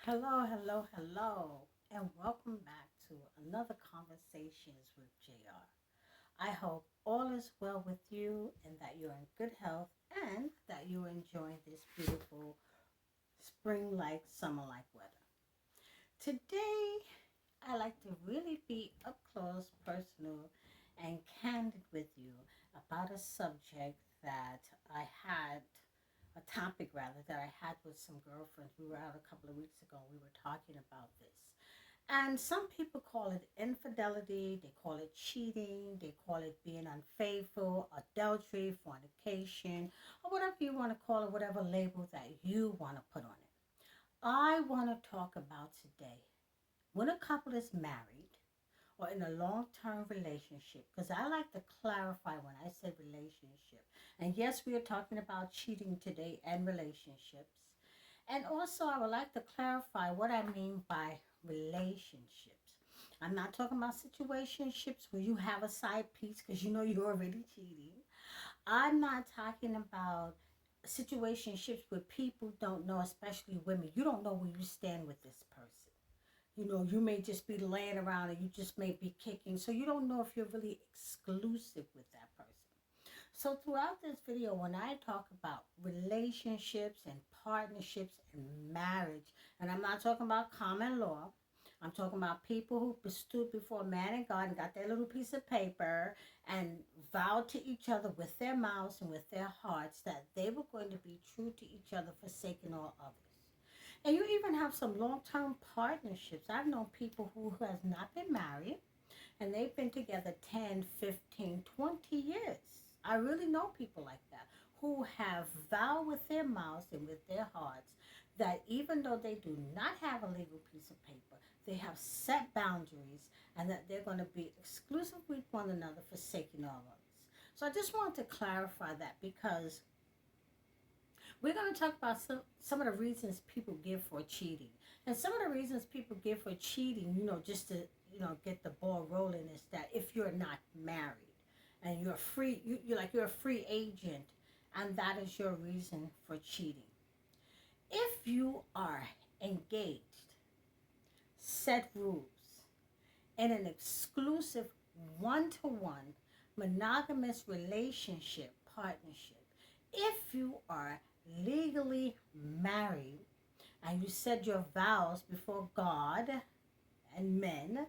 Hello, hello, hello, and welcome back to another Conversations with JR. I hope all is well with you and that you're in good health and that you're enjoying this beautiful spring like, summer like weather. Today, I like to really be up close, personal, and candid with you about a subject that I had, a topic rather, that I had with some girlfriends. We were out a couple of weeks ago and we were talking about this. And some people call it infidelity, they call it cheating, they call it being unfaithful, adultery, fornication, or whatever you want to call it, whatever label that you want to put on it. I want to talk about today when a couple is married or in a long term relationship, because I like to clarify when I say relationship. And yes, we are talking about cheating today and relationships. And also, I would like to clarify what I mean by relationships. I'm not talking about situationships where you have a side piece because you know you're already cheating. I'm not talking about situationships where people don't know, especially women. You don't know where you stand with this person. You may just be laying around and you just may be kicking. So you don't know if you're really exclusive with that person. So throughout this video, when I talk about relationships and partnerships and marriage, and I'm not talking about common law, I'm talking about people who stood before man and God and got their little piece of paper and vowed to each other with their mouths and with their hearts that they were going to be true to each other, forsaking all others. And you even have some long-term partnerships. I've known people who has not been married and they've been together 10, 15, 20 years. I really know people like that who have vowed with their mouths and with their hearts that even though they do not have a legal piece of paper, they have set boundaries and that they're going to be exclusive with one another, forsaking all others. So I just wanted to clarify that because we're going to talk about some of the reasons people give for cheating. And some of the reasons people give for cheating, just to, get the ball rolling is that if you're not married and you're free, you're a free agent and that is your reason for cheating. If you are engaged, set rules in an exclusive one-to-one monogamous relationship partnership, if you are legally married and you said your vows before God and men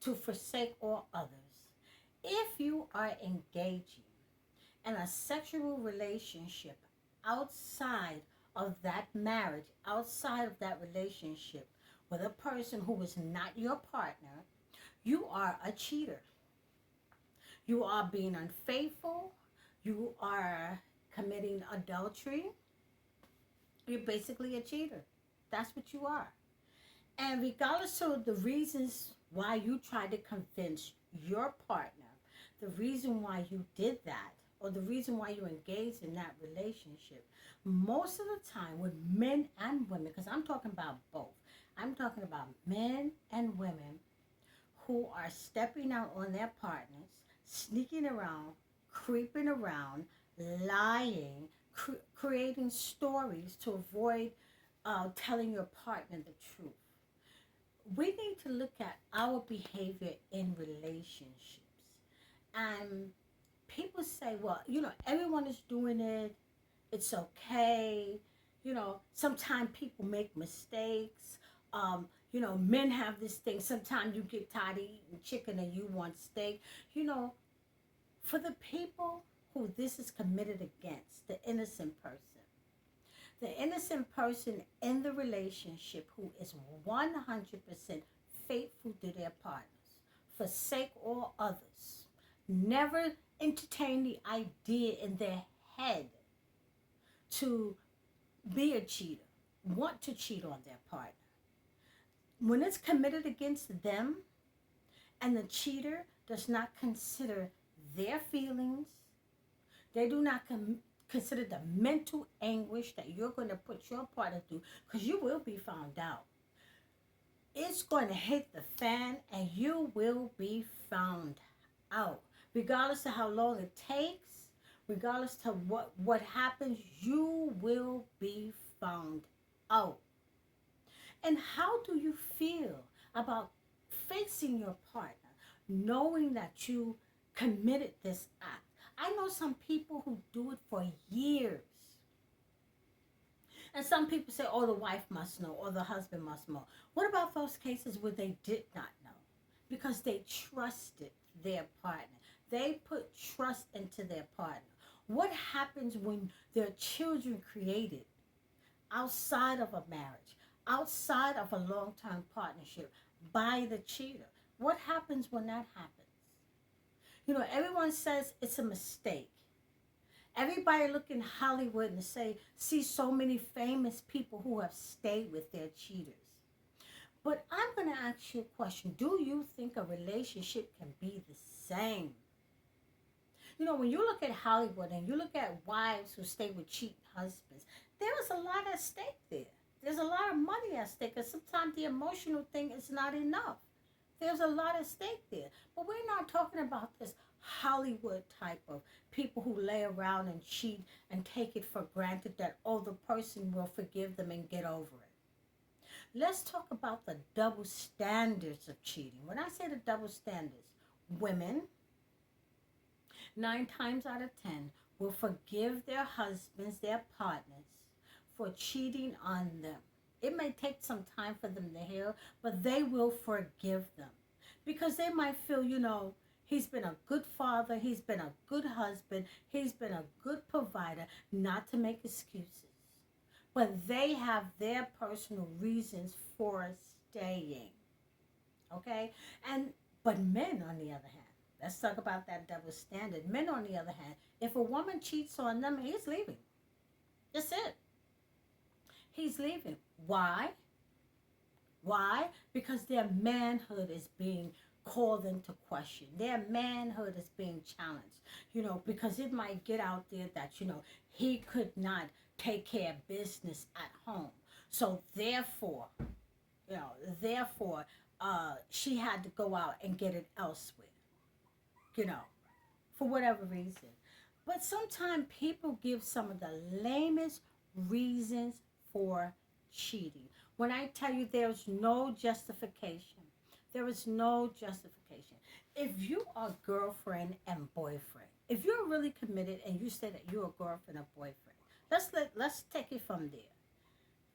to forsake all others, if you are engaging in a sexual relationship outside of that marriage, outside of that relationship with a person who is not your partner, you are a cheater. You are being unfaithful. You are committing adultery. You're basically a cheater. That's what you are. And regardless of the reasons why you tried to convince your partner, the reason why you did that, or the reason why you engaged in that relationship, most of the time with men and women, because I'm talking about both, I'm talking about men and women who are stepping out on their partners, sneaking around, creeping around, lying, creating stories to avoid telling your partner the truth. We need to look at our behavior in relationships. And people say, well, everyone is doing it. It's okay. Sometimes people make mistakes. Men have this thing. Sometimes you get tired of eating chicken and you want steak. You know, for the people who this is committed against, the innocent person in the relationship who is 100% faithful to their partners, forsake all others, never entertain the idea in their head to be a cheater, want to cheat on their partner. When it's committed against them and the cheater does not consider their feelings, they do not consider the mental anguish that you're going to put your partner through, because you will be found out. It's going to hit the fan and you will be found out. Regardless of how long it takes, regardless to what happens, you will be found out. And how do you feel about facing your partner, knowing that you committed this act? I know some people who do it for years. And some people say, oh, the wife must know or the husband must know. What about those cases where they did not know? Because they trusted their partner. They put trust into their partner. What happens when there are children created outside of a marriage, outside of a long-term partnership by the cheater? What happens when that happens? You know, everyone says it's a mistake. Everybody look in Hollywood and see so many famous people who have stayed with their cheaters. But I'm going to ask you a question. Do you think a relationship can be the same? You know, when you look at Hollywood and you look at wives who stay with cheating husbands, there is a lot at stake there. There's a lot of money at stake, and sometimes the emotional thing is not enough. There's a lot at stake there. But we're not talking about this Hollywood type of people who lay around and cheat and take it for granted that, oh, the person will forgive them and get over it. Let's talk about the double standards of cheating. When I say the double standards, women, 9 times out of 10, will forgive their husbands, their partners, for cheating on them. It may take some time for them to heal, but they will forgive them. Because they might feel, you know, he's been a good father, he's been a good husband, he's been a good provider, not to make excuses. But they have their personal reasons for staying. Okay? But men, on the other hand, let's talk about that double standard. Men, on the other hand, if a woman cheats on them, he's leaving. That's it. He's leaving. Why? Why? Because their manhood is being called into question. Their manhood is being challenged. You know, because it might get out there that, you know, he could not take care of business at home. So therefore, she had to go out and get it elsewhere. You know, for whatever reason. But sometimes people give some of the lamest reasons for cheating. When I tell you there's no justification, there is no justification. If you are girlfriend and boyfriend, if you're really committed and you say that you're a girlfriend or boyfriend, let's take it from there.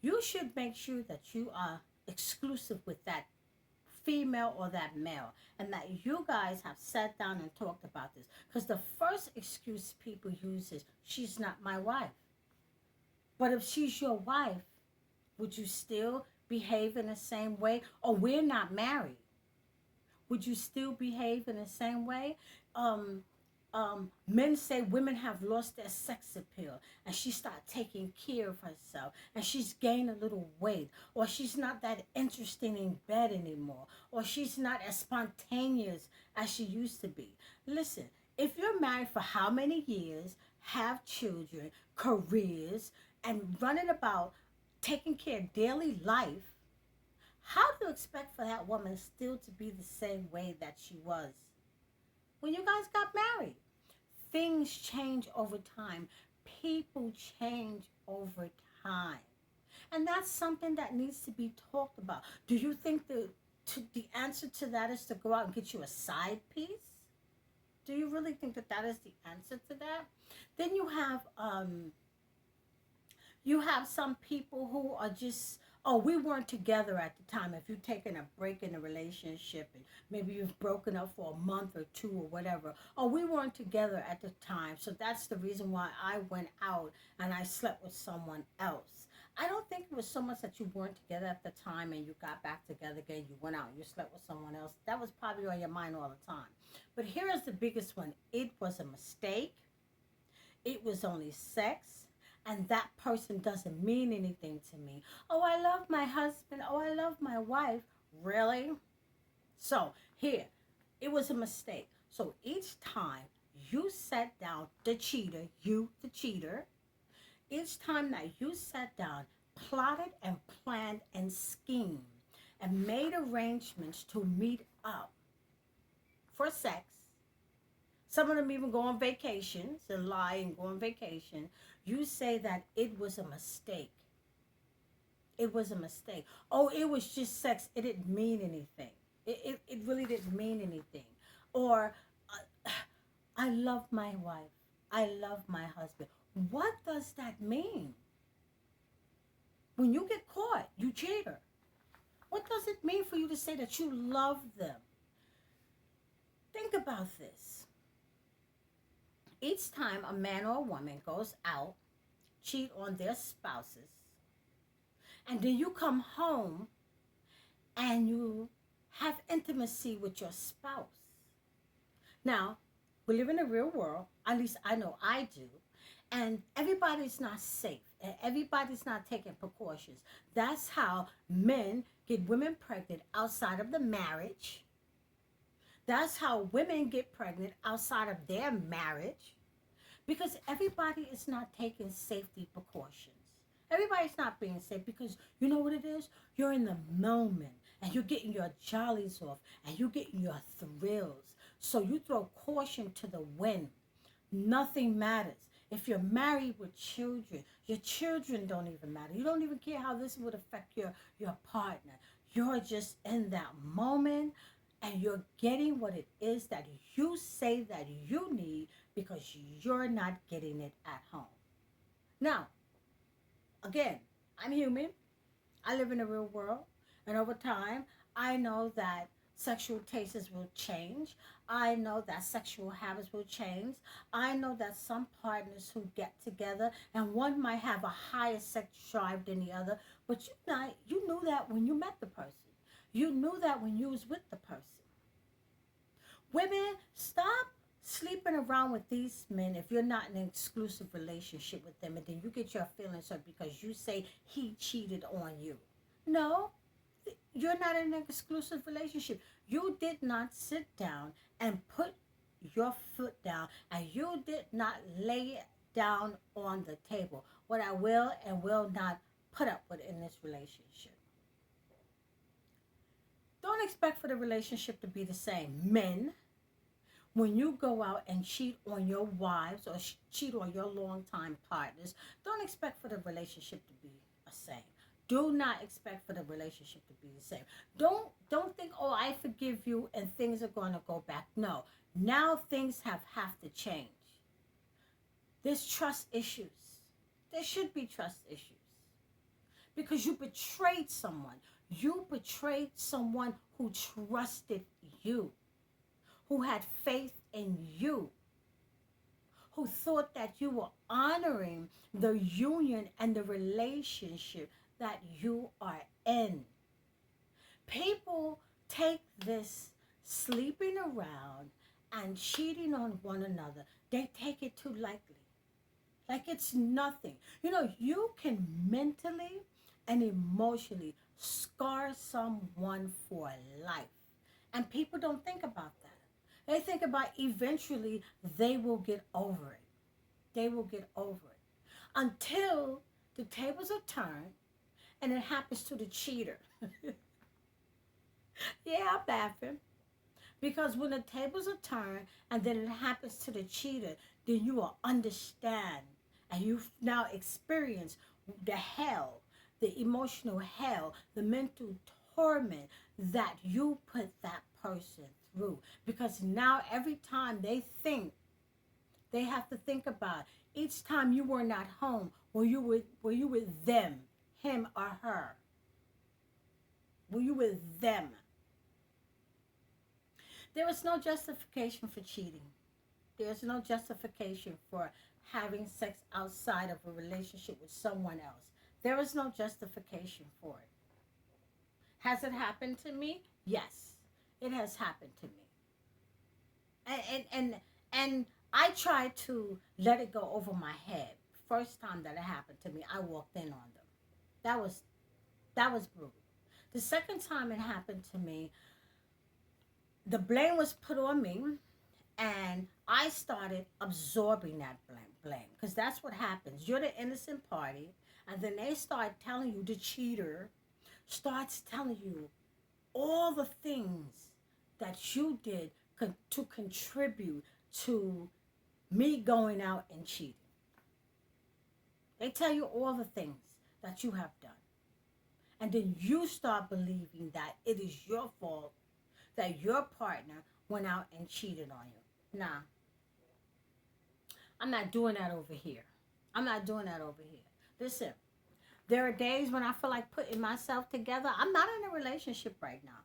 You should make sure that you are exclusive with that female or that male, and that you guys have sat down and talked about this. Because the first excuse people use is, she's not my wife. But if she's your wife, would you still behave in the same way? Or we're not married. Would you still behave in the same way? Men say women have lost their sex appeal, and she started taking care of herself, and she's gained a little weight, or she's not that interesting in bed anymore, or she's not as spontaneous as she used to be. Listen, if you're married for how many years, have children, careers, and running about taking care of daily life, how do you expect for that woman still to be the same way that she was when you guys got married? Things change over time. People change over time. And that's something that needs to be talked about. Do you think the answer to that is to go out and get you a side piece? Do you really think that is the answer to that? Then you have some people who are just, oh, we weren't together at the time. If you've taken a break in a relationship and maybe you've broken up for a month or two or whatever, oh, we weren't together at the time, so that's the reason why I went out and I slept with someone else. I don't think it was so much that you weren't together at the time and you got back together again, you went out and you slept with someone else. That was probably on your mind all the time. But here is the biggest one. It was a mistake. It was only sex. And that person doesn't mean anything to me. Oh, I love my husband. Oh, I love my wife. Really? So here, it was a mistake. So each time you sat down, the cheater, each time that you sat down, plotted and planned and schemed and made arrangements to meet up for sex. Some of them even go on vacations and lie and go on vacation. You say that it was a mistake. it was a mistake. Oh, it was just sex. It didn't mean anything. It really didn't mean anything. Or, I love my wife. I love my husband. What does that mean? When you get caught, you cheater. What does it mean for you to say that you love them? Think about this. Each time a man or a woman goes out, cheat on their spouses, and then you come home and you have intimacy with your spouse. Now, we live in a real world, at least I know I do, and everybody's not safe and everybody's not taking precautions. That's how men get women pregnant outside of the marriage. That's how women get pregnant outside of their marriage, because everybody is not taking safety precautions. Everybody's not being safe because you know what it is? You're in the moment and you're getting your jollies off and you're getting your thrills. So you throw caution to the wind. Nothing matters. If you're married with children, your children don't even matter. You don't even care how this would affect your partner. You're just in that moment and you're getting what it is that you say that you need because you're not getting it at home. Now, again, I'm human. I live in a real world. And over time, I know that sexual tastes will change. I know that sexual habits will change. I know that some partners who get together and one might have a higher sex drive than the other, but you knew that when you met the person. You knew that when you was with the person. Women, stop sleeping around with these men if you're not in an exclusive relationship with them, and then you get your feelings hurt because you say he cheated on you. No, you're not in an exclusive relationship. You did not sit down and put your foot down, and you did not lay it down on the table what I will and will not put up with in this relationship. Don't expect for the relationship to be the same. Men, when you go out and cheat on your wives or cheat on your longtime partners, don't expect for the relationship to be the same. Do not expect for the relationship to be the same. Don't think, oh, I forgive you and things are going to go back. No. Now things have to change. There's trust issues. There should be trust issues. Because you betrayed someone. You betrayed someone who trusted you, who had faith in you, who thought that you were honoring the union and the relationship that you are in. People take this sleeping around and cheating on one another, they take it too lightly. Like it's nothing. You know, you can mentally and emotionally scar someone for life. And people don't think about that. They think about eventually they will get over it. They will get over it. Until the tables are turned and it happens to the cheater. Yeah, I'm laughing. Because when the tables are turned and then it happens to the cheater, then you will understand and you've now experienced the hell, the emotional hell, the mental torment that you put that person through. Because now every time they think, they have to think about each time you were not home, were you with them, him or her? Were you with them? There is no justification for cheating. There's no justification for having sex outside of a relationship with someone else. There is no justification for it. Has it happened to me? Yes, it has happened to me. And I tried to let it go over my head. First time that it happened to me, I walked in on them. That was brutal. The second time it happened to me, the blame was put on me, and I started absorbing that blame, because that's what happens. You're the innocent party, and then they start telling you, the cheater starts telling you all the things that you did to contribute to me going out and cheating. They tell you all the things that you have done. And then you start believing that it is your fault that your partner went out and cheated on you. Nah, I'm not doing that over here. I'm not doing that over here. Listen, there are days when I feel like putting myself together. I'm not in a relationship right now.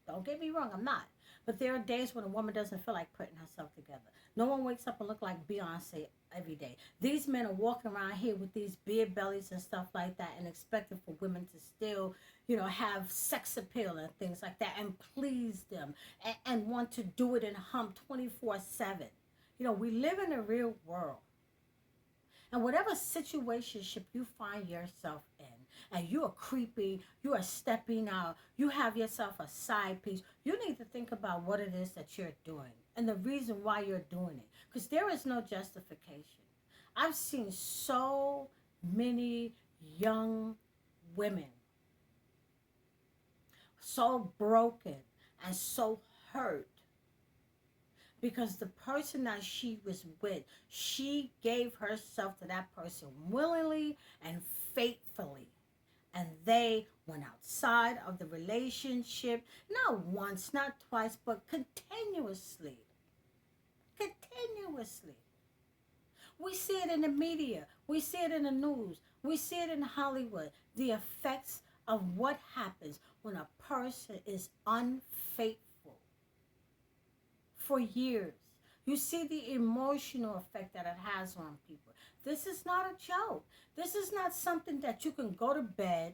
Don't get me wrong, I'm not. But there are days when a woman doesn't feel like putting herself together. No one wakes up and look like Beyonce every day. These men are walking around here with these beer bellies and stuff like that and expecting for women to still, have sex appeal and things like that and please them and want to do it and hump 24/7. We live in a real world. And whatever situationship you find yourself in, and you are creeping, you are stepping out, you have yourself a side piece, you need to think about what it is that you're doing and the reason why you're doing it. Because there is no justification. I've seen so many young women so broken and so hurt because the person that she was with, she gave herself to that person willingly and faithfully. And they went outside of the relationship, not once, not twice, but continuously. Continuously. We see it in the media. We see it in the news. We see it in Hollywood. The effects of what happens when a person is unfaithful for years. You see the emotional effect that it has on people. This is not a joke. This is not something that you can go to bed.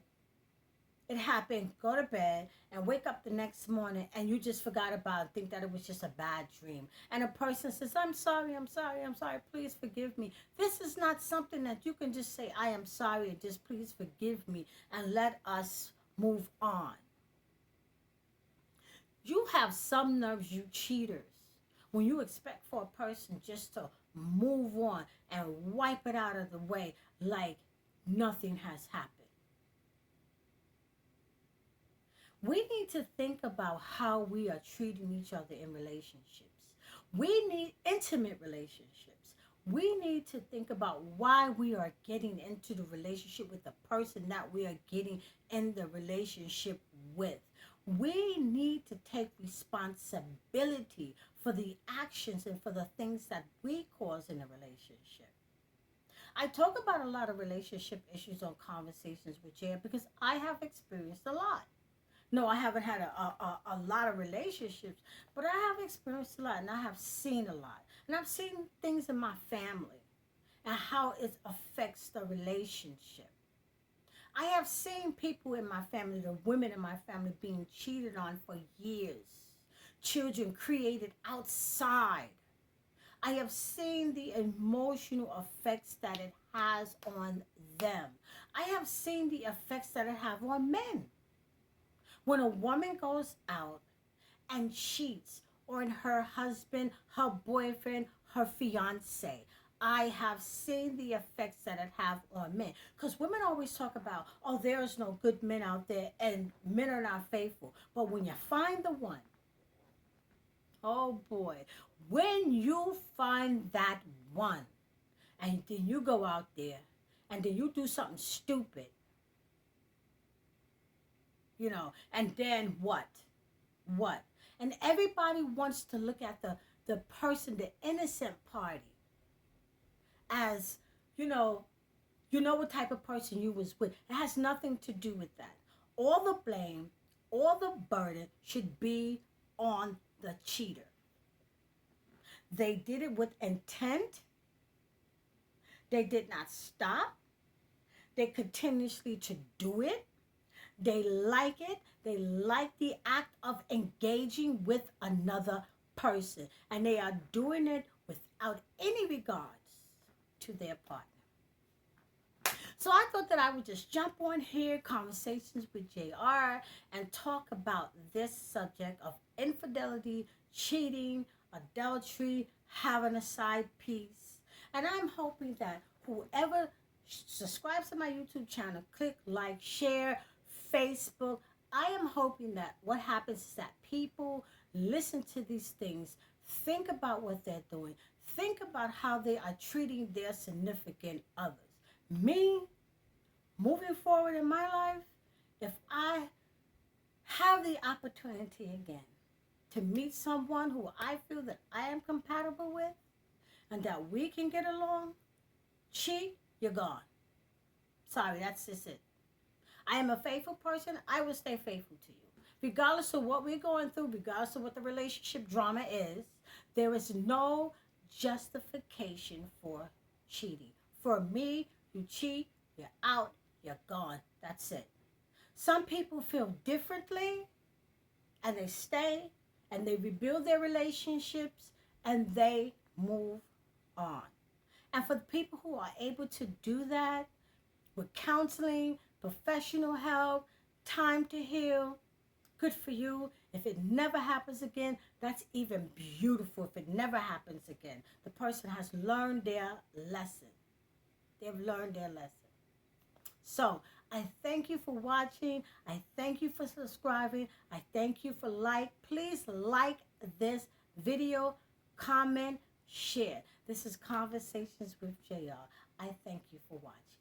It happened, go to bed, and wake up the next morning and you just forgot about it, think that it was just a bad dream. And a person says, I'm sorry, please forgive me. This is not something that you can just say, I am sorry, and just please forgive me, and let us move on. You have some nerves, you cheaters, when you expect for a person just to move on and wipe it out of the way like nothing has happened. We need to think about how we are treating each other in relationships. We need intimate relationships. We need to think about why we are getting into the relationship with the person that we are getting in the relationship with. We need to take responsibility for the actions and for the things that we cause in a relationship. I talk about a lot of relationship issues on Conversations with Jay because I have experienced a lot. No, I haven't had a lot of relationships, but I have experienced a lot and I have seen a lot. And I've seen things in my family and how it affects the relationship. I have seen people in my family, the women in my family, being cheated on for years. Children created outside. I have seen the emotional effects that it has on them. I have seen the effects that it has on men. When a woman goes out and cheats on her husband, her boyfriend, her fiance, I have seen the effects that it have on men. Because women always talk about, oh, there's no good men out there and men are not faithful. But when you find the one, oh boy, when you find that one and then you go out there and then you do something stupid, and then what? And everybody wants to look at the person, the innocent party, as, what type of person you was with. It has nothing to do with that. All the blame, all the burden should be on the cheater. They did it with intent. They did not stop. They continuously to do it. They like it. They like the act of engaging with another person. And they are doing it without any regards to their partner. So I thought that I would just jump on here, Conversations with JR, and talk about this subject of infidelity, cheating, adultery, having a side piece. And I'm hoping that whoever subscribes to my YouTube channel, click like, share, Facebook, I am hoping that what happens is that people listen to these things, think about what they're doing, think about how they are treating their significant others. Me, moving forward in my life, If I have the opportunity again to meet someone who I feel that I am compatible with and that we can get along, cheat, you're gone. Sorry, that's just it. I am a faithful person. I will stay faithful to you. Regardless of what we're going through, regardless of what the relationship drama is, there is no justification for cheating. For me, you cheat, you're out, you're gone. That's it. Some people feel differently and they stay and they rebuild their relationships and they move on. And for the people who are able to do that with counseling, professional help, time to heal, good for you. If it never happens again, that's even beautiful. If it never happens again, the person has learned their lesson. They've learned their lesson. So I thank you for watching. I thank you for subscribing. I thank you for Please like this video, comment, share. This is Conversations with JR. I thank you for watching.